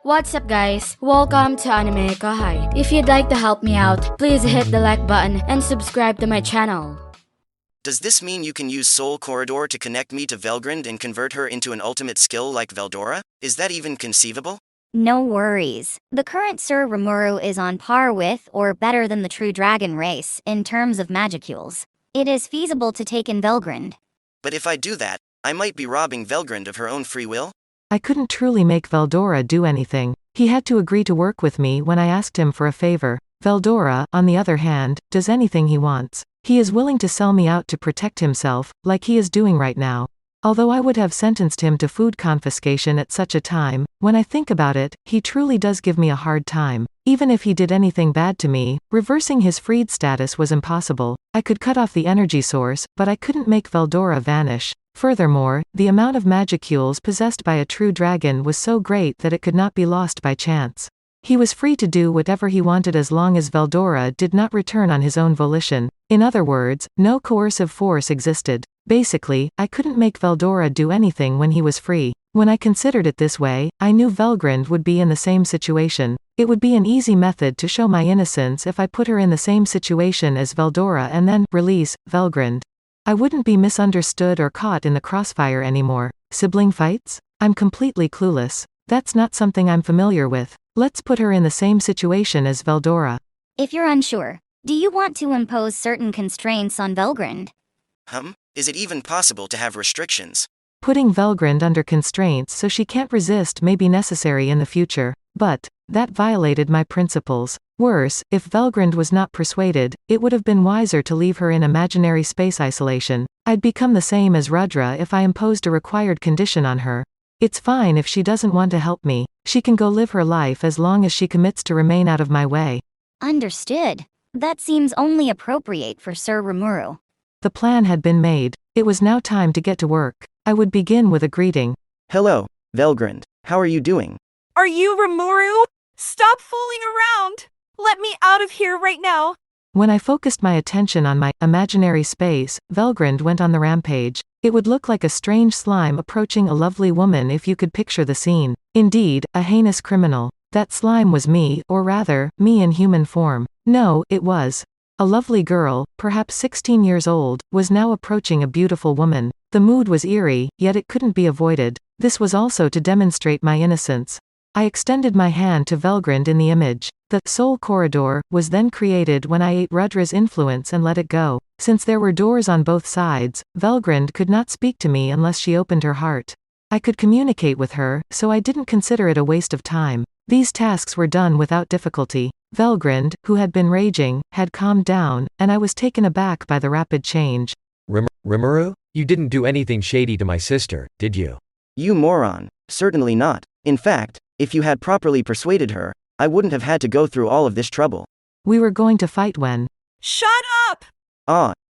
What's up guys? Welcome to AnimeKouhai. If you'd like to help me out, please hit the like button and subscribe to my channel. Does this mean you can use Soul Corridor to connect me to Velgrund and convert her into an ultimate skill like Veldora? Is that even conceivable? No worries. The current Sir Rimuru is on par with or better than the true dragon race in terms of magicules. It is feasible to take in Velgrund. But if I do that, I might be robbing Velgrund of her own free will? I couldn't truly make Veldora do anything. He had to agree to work with me when I asked him for a favor. Veldora, on the other hand, does anything he wants. He is willing to sell me out to protect himself, like he is doing right now. Although I would have sentenced him to food confiscation at such a time, when I think about it, he truly does give me a hard time. Even if he did anything bad to me, reversing his freed status was impossible. I could cut off the energy source, but I couldn't make Veldora vanish. Furthermore, the amount of magicules possessed by a true dragon was so great that it could not be lost by chance. He was free to do whatever he wanted as long as Veldora did not return on his own volition. In other words, no coercive force existed. Basically, I couldn't make Veldora do anything when he was free. When I considered it this way, I knew Velgrund would be in the same situation. It would be an easy method to show my innocence if I put her in the same situation as Veldora and then release Velgrund. I wouldn't be misunderstood or caught in the crossfire anymore. Sibling fights? I'm completely clueless. That's not something I'm familiar with. Let's put her in the same situation as Veldora. If you're unsure, do you want to impose certain constraints on Velgrund? Is it even possible to have restrictions? Putting Velgrund under constraints so she can't resist may be necessary in the future. But that violated my principles. Worse, if Velgrund was not persuaded, it would have been wiser to leave her in imaginary space isolation. I'd become the same as Rudra if I imposed a required condition on her. It's fine if she doesn't want to help me. She can go live her life as long as she commits to remain out of my way. Understood. That seems only appropriate for Sir Rimuru. The plan had been made. It was now time to get to work. I would begin with a greeting. Hello, Velgrund. How are you doing? Are you Rimuru? Stop fooling around! Let me out of here right now! When I focused my attention on my imaginary space, Velgrund went on the rampage. It would look like a strange slime approaching a lovely woman if you could picture the scene. Indeed, a heinous criminal. That slime was me, or rather, me in human form. No, it was. A lovely girl, perhaps 16 years old, was now approaching a beautiful woman. The mood was eerie, yet it couldn't be avoided. This was also to demonstrate my innocence. I extended my hand to Velgrund in the image. The Soul Corridor was then created when I ate Rudra's influence and let it go. Since there were doors on both sides, Velgrund could not speak to me unless she opened her heart. I could communicate with her, so I didn't consider it a waste of time. These tasks were done without difficulty. Velgrund, who had been raging, had calmed down, and I was taken aback by the rapid change. Rimuru? You didn't do anything shady to my sister, did you? You moron. Certainly not. In fact, if you had properly persuaded her, I wouldn't have had to go through all of this trouble. We were going to fight when... Shut up!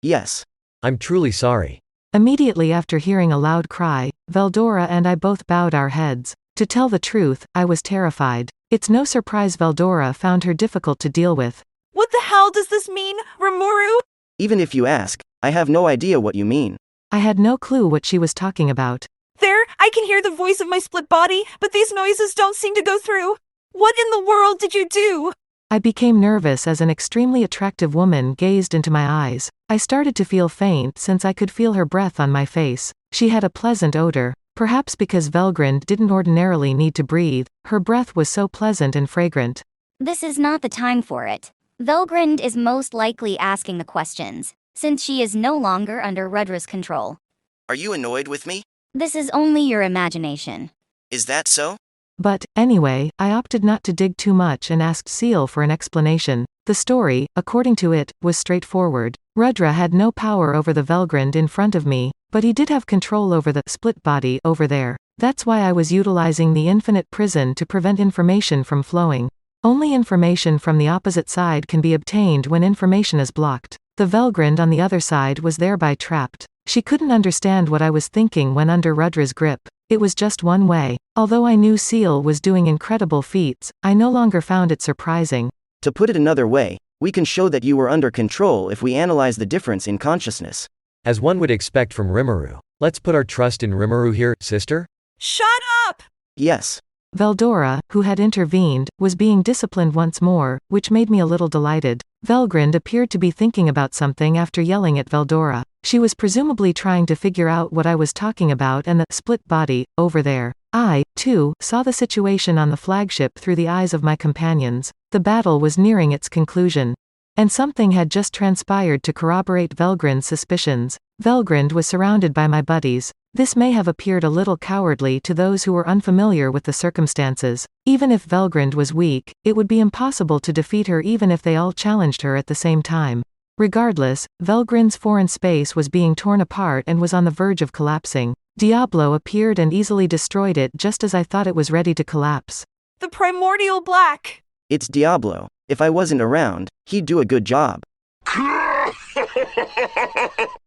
Yes. I'm truly sorry. Immediately after hearing a loud cry, Veldora and I both bowed our heads. To tell the truth, I was terrified. It's no surprise Veldora found her difficult to deal with. What the hell does this mean, Rimuru? Even if you ask, I have no idea what you mean. I had no clue what she was talking about. There, I can hear the voice of my split body, but these noises don't seem to go through. What in the world did you do? I became nervous as an extremely attractive woman gazed into my eyes. I started to feel faint since I could feel her breath on my face. She had a pleasant odor. Perhaps because Velgrund didn't ordinarily need to breathe, her breath was so pleasant and fragrant. This is not the time for it. Velgrund is most likely asking the questions, since she is no longer under Rudra's control. Are you annoyed with me? This is only your imagination. Is that so? But, anyway, I opted not to dig too much and asked Seal for an explanation. The story, according to it, was straightforward. Rudra had no power over the Velgrund in front of me, but he did have control over the split body over there. That's why I was utilizing the infinite prison to prevent information from flowing. Only information from the opposite side can be obtained when information is blocked. The Velgrund on the other side was thereby trapped. She couldn't understand what I was thinking when under Rudra's grip. It was just one way. Although I knew Seal was doing incredible feats, I no longer found it surprising. To put it another way, we can show that you were under control if we analyze the difference in consciousness. As one would expect from Rimuru. Let's put our trust in Rimuru here, sister? Shut up! Yes. Veldora, who had intervened, was being disciplined once more, which made me a little delighted. Velgrund appeared to be thinking about something after yelling at Veldora. She was presumably trying to figure out what I was talking about and the split body over there. I, too, saw the situation on the flagship through the eyes of my companions. The battle was nearing its conclusion. And something had just transpired to corroborate Velgrund's suspicions. Velgrund was surrounded by my buddies. This may have appeared a little cowardly to those who were unfamiliar with the circumstances. Even if Velgrund was weak, it would be impossible to defeat her even if they all challenged her at the same time. Regardless, Velgrund's foreign space was being torn apart and was on the verge of collapsing. Diablo appeared and easily destroyed it just as I thought it was ready to collapse. The primordial black! It's Diablo. If I wasn't around, he'd do a good job.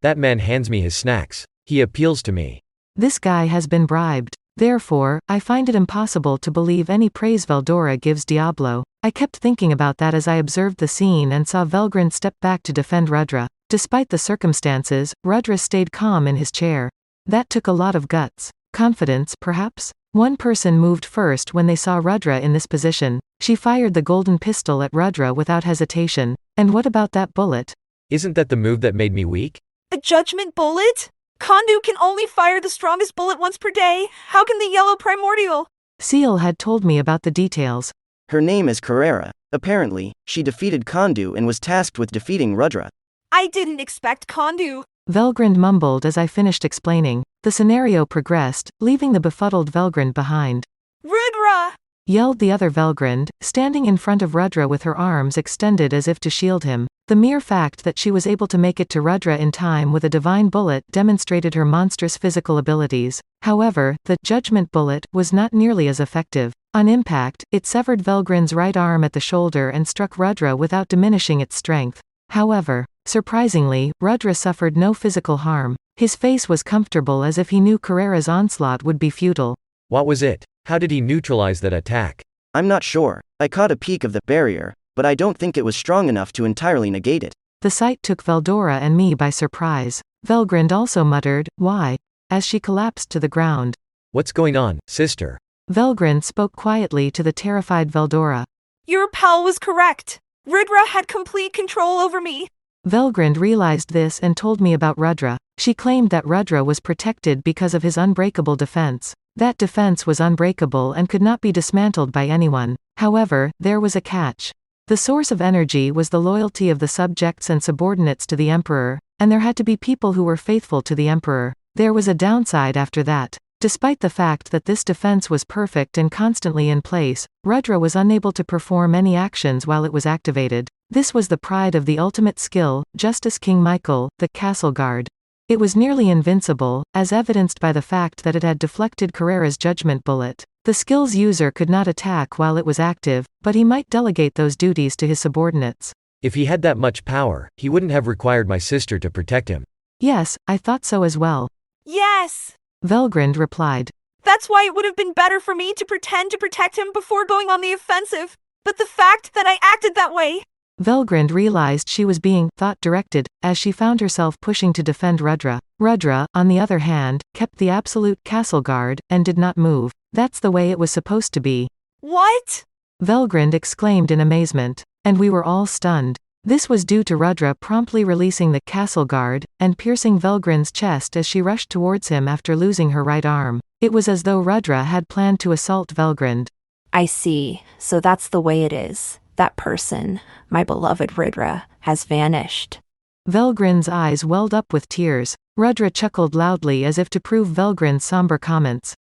That man hands me his snacks. He appeals to me. This guy has been bribed. Therefore, I find it impossible to believe any praise Veldora gives Diablo. I kept thinking about that as I observed the scene and saw Velgrund step back to defend Rudra. Despite the circumstances, Rudra stayed calm in his chair. That took a lot of guts. Confidence, perhaps? One person moved first when they saw Rudra in this position. She fired the golden pistol at Rudra without hesitation. And what about that bullet? Isn't that the move that made me weak? A judgment bullet? Kondu can only fire the strongest bullet once per day. How can the yellow primordial? Seal had told me about the details. Her name is Carrera. Apparently, she defeated Kondu and was tasked with defeating Rudra. I didn't expect Kondu. Velgrund mumbled as I finished explaining. The scenario progressed, leaving the befuddled Velgrund behind. Rudra! Yelled the other Velgrund, standing in front of Rudra with her arms extended as if to shield him. The mere fact that she was able to make it to Rudra in time with a divine bullet demonstrated her monstrous physical abilities. However, the judgment bullet was not nearly as effective. On impact, it severed Velgrund's right arm at the shoulder and struck Rudra without diminishing its strength. However, surprisingly, Rudra suffered no physical harm. His face was comfortable as if he knew Carrera's onslaught would be futile. What was it? How did he neutralize that attack? I'm not sure. I caught a peek of the barrier, but I don't think it was strong enough to entirely negate it. The sight took Veldora and me by surprise. Velgrund also muttered, "Why?" as she collapsed to the ground. What's going on, sister? Velgrund spoke quietly to the terrified Veldora. Your pal was correct. Rudra had complete control over me. Velgrund realized this and told me about Rudra. She claimed that Rudra was protected because of his unbreakable defense. That defense was unbreakable and could not be dismantled by anyone. However, there was a catch. The source of energy was the loyalty of the subjects and subordinates to the Emperor, and there had to be people who were faithful to the Emperor. There was a downside after that. Despite the fact that this defense was perfect and constantly in place, Rudra was unable to perform any actions while it was activated. This was the pride of the ultimate skill, just as King Michael, the castle guard. It was nearly invincible, as evidenced by the fact that it had deflected Carrera's judgment bullet. The skill's user could not attack while it was active, but he might delegate those duties to his subordinates. If he had that much power, he wouldn't have required my sister to protect him. Yes, I thought so as well. Yes! Velgrund replied. That's why it would have been better for me to pretend to protect him before going on the offensive. But the fact that I acted that way... Velgrund realized she was being thought-directed, as she found herself pushing to defend Rudra. Rudra, on the other hand, kept the absolute castle guard, and did not move. That's the way it was supposed to be. What? Velgrund exclaimed in amazement. And we were all stunned. This was due to Rudra promptly releasing the castle guard, and piercing Velgrund's chest as she rushed towards him after losing her right arm. It was as though Rudra had planned to assault Velgrund. I see. So that's the way it is. That person, my beloved Rudra, has vanished. Velgrund's eyes welled up with tears. Rudra chuckled loudly as if to prove Velgrund's somber comments.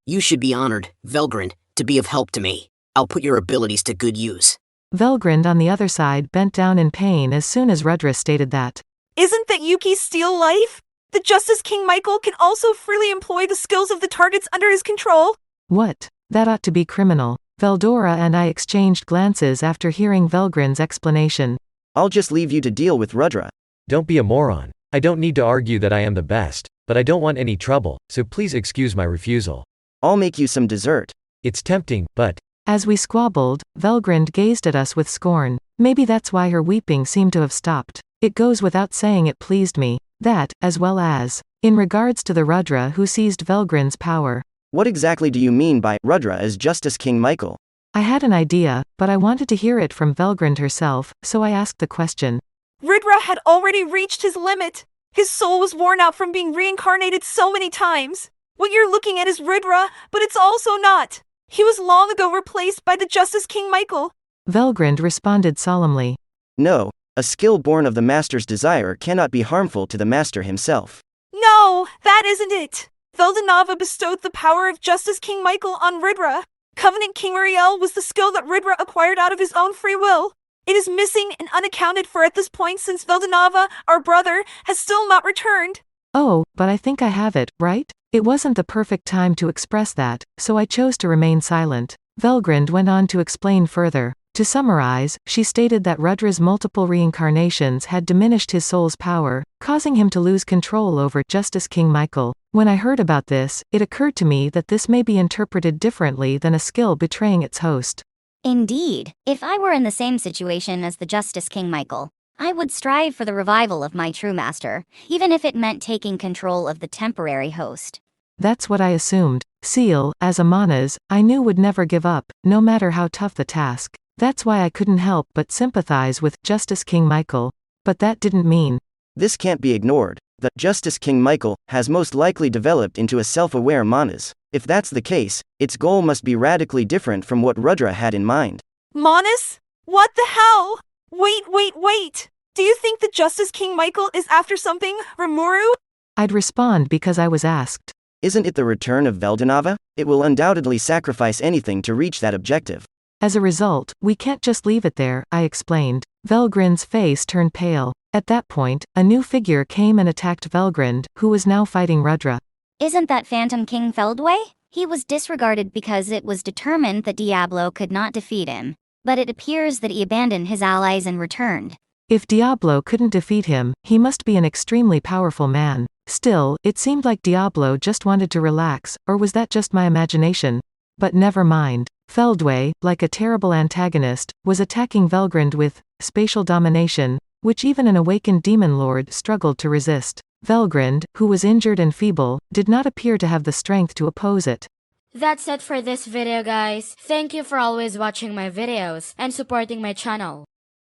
You should be honored, Velgrund, to be of help to me. I'll put your abilities to good use. Velgrund on the other side bent down in pain as soon as Rudra stated that. Isn't that Yuki's steel life? The Justice King Michael can also freely employ the skills of the targets under his control? What? That ought to be criminal. Veldora and I exchanged glances after hearing Velgrund's explanation. I'll just leave you to deal with Rudra. Don't be a moron. I don't need to argue that I am the best, but I don't want any trouble, so please excuse my refusal. I'll make you some dessert. It's tempting, but... As we squabbled, Velgrund gazed at us with scorn. Maybe that's why her weeping seemed to have stopped. It goes without saying it pleased me. That, as well as, in regards to the Rudra who seized Velgrin's power. What exactly do you mean by Rudra as Justice King Michael? I had an idea, but I wanted to hear it from Velgrind herself, so I asked the question. Rudra had already reached his limit. His soul was worn out from being reincarnated so many times. What you're looking at is Rudra, but it's also not. He was long ago replaced by the Justice King Michael. Velgrind responded solemnly. No, a skill born of the Master's desire cannot be harmful to the Master himself. No, that isn't it. Veldanava bestowed the power of Justice King Michael on Rudra. Covenant King Uriel was the skill that Rudra acquired out of his own free will. It is missing and unaccounted for at this point since Veldanava, our brother, has still not returned. Oh, but I think I have it, right? It wasn't the perfect time to express that, so I chose to remain silent. Velgrind went on to explain further. To summarize, she stated that Rudra's multiple reincarnations had diminished his soul's power, causing him to lose control over Justice King Michael. When I heard about this, it occurred to me that this may be interpreted differently than a skill betraying its host. Indeed, if I were in the same situation as the Justice King Michael, I would strive for the revival of my true master, even if it meant taking control of the temporary host. That's what I assumed. Seal, as a Manas, I knew would never give up, no matter how tough the task. That's why I couldn't help but sympathize with Justice King Michael. But that didn't mean. This can't be ignored. The Justice King Michael has most likely developed into a self-aware Manas. If that's the case, its goal must be radically different from what Rudra had in mind. Manas? What the hell? Wait. Do you think the Justice King Michael is after something, Rimuru? I'd respond because I was asked. Isn't it the return of Veldanava? It will undoubtedly sacrifice anything to reach that objective. As a result, we can't just leave it there, I explained. Velgrind's face turned pale. At that point, a new figure came and attacked Velgrind, who was now fighting Rudra. Isn't that Phantom King Feldway? He was disregarded because it was determined that Diablo could not defeat him. But it appears that he abandoned his allies and returned. If Diablo couldn't defeat him, he must be an extremely powerful man. Still, it seemed like Diablo just wanted to relax, or was that just my imagination? But never mind. Feldway, like a terrible antagonist, was attacking Velgrind with spatial domination, which even an awakened demon lord struggled to resist. Velgrind, who was injured and feeble, did not appear to have the strength to oppose it. That's it for this video, guys. Thank you for always watching my videos and supporting my channel.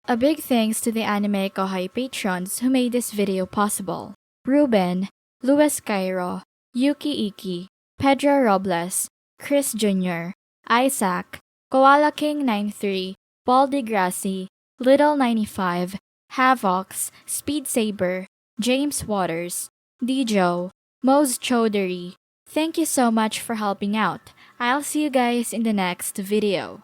A big thanks to the AnimeKouhai patrons who made this video possible. Ruben, Luis Cairo, Yuki Iki, Pedro Robles, Chris Jr., Isaac, Koala King 93, Paul DeGrassi, Little 95, Havox, Speed Saber, James Waters, Dijo, Mose Chaudhary. Thank you so much for helping out. I'll see you guys in the next video.